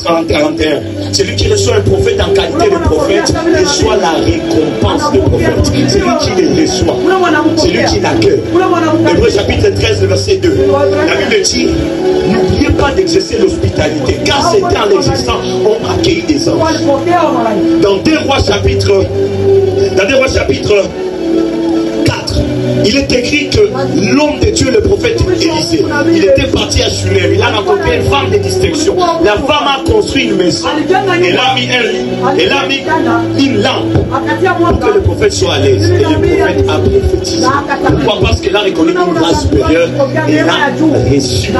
41. Celui qui reçoit un prophète en qualité de prophète reçoit la récompense de prophète. C'est lui qui les reçoit. C'est lui qui l'accueille. Hébreux chapitre 13, verset 2. La Bible dit, n'oubliez pas d'exercer l'hospitalité, car c'est en l'exerçant on accueille des anges. Dans 2 Rois chapitre 4, il est écrit que l'homme de Dieu, le prophète Élisée, il était parti à Shunem. Il a rencontré une femme de distinction. La femme a construit une maison. Elle a mis un lit. Elle a mis une lampe pour que le prophète soit à l'aise. Et le prophète a prophétisé. Pourquoi? Parce qu'elle a reconnu une grâce supérieure. Elle a reçu.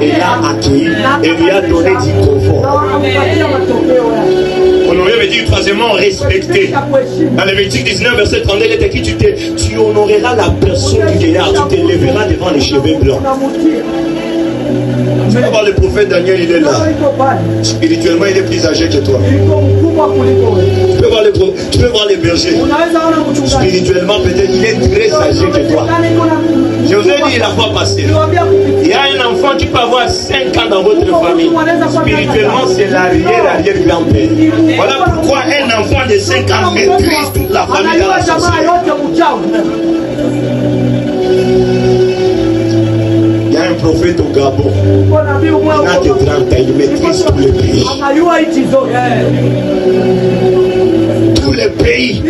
Elle a accueilli. Et lui a donné du confort. Honorer veut dire troisièmement respecter. Dans Lévitique 19, verset 32, il est écrit, tu honoreras la personne du vieillard, tu t'élèveras devant les cheveux blancs. Tu vas voir le prophète Daniel, il est là. Spirituellement, il est plus âgé que toi. Tu peux voir les bergers. Spirituellement, peut-être, il est très âgé que toi. Je vous ai dit la fois passée, il y a un enfant qui peut avoir 5 ans dans votre famille. Spirituellement, c'est l'arrière-grand-père. Voilà pourquoi un enfant de 5 ans maîtrise toute la famille dans la société. Il y a un prophète au Gabon. Il a que 30 ans, il maîtrise tous les pays. Tous les pays.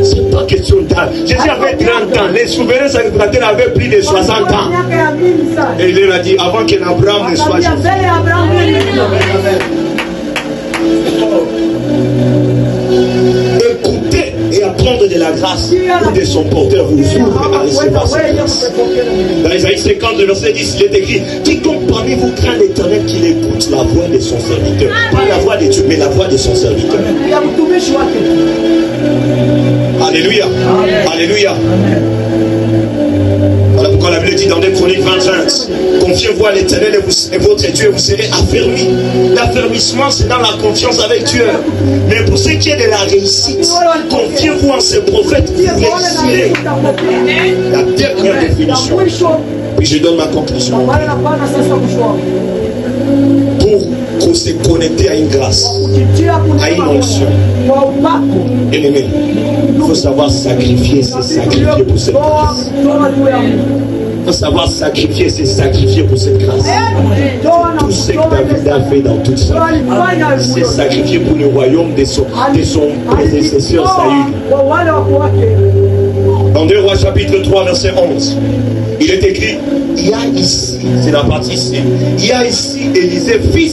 C'est pas question d'âge. Jésus avait 30 ans. Les souverains sacrificateurs avaient plus de 60 ans. Et il leur a dit, avant que Abraham ne soit Jésus. Écoutez et apprendre de la grâce ou de son porteur vous ouvre à recevoir cette grâce. Dans Isaïe 50, verset 10, il est écrit, quiconque parmi vous craint l'Éternel, qu'il écoute la voix de son serviteur. Pas la voix de Dieu, mais la voix de son serviteur. Alléluia. Alléluia. Voilà pourquoi la Bible dit dans 2 Chroniques 25, confiez-vous à l'Éternel et votre Dieu, vous serez affermis. L'affermissement, c'est dans la confiance avec Dieu. Mais pour ce qui est de la réussite, confiez-vous en ce prophète, vous réussirez. La dernière définition. Puis je donne ma conclusion. Pour se connecter à une grâce, à une onction. Bien-aimé, il faut savoir sacrifier, c'est sacrifier pour cette grâce. Il faut savoir sacrifier, c'est sacrifier pour cette grâce. Tout ce que David a fait dans toute sa vie, c'est sacrifier pour le royaume de son prédécesseur Saül. Dans 2 Rois chapitre 3 verset 11, il est écrit, il y a ici, c'est la partie ici, il y a ici Élisée fils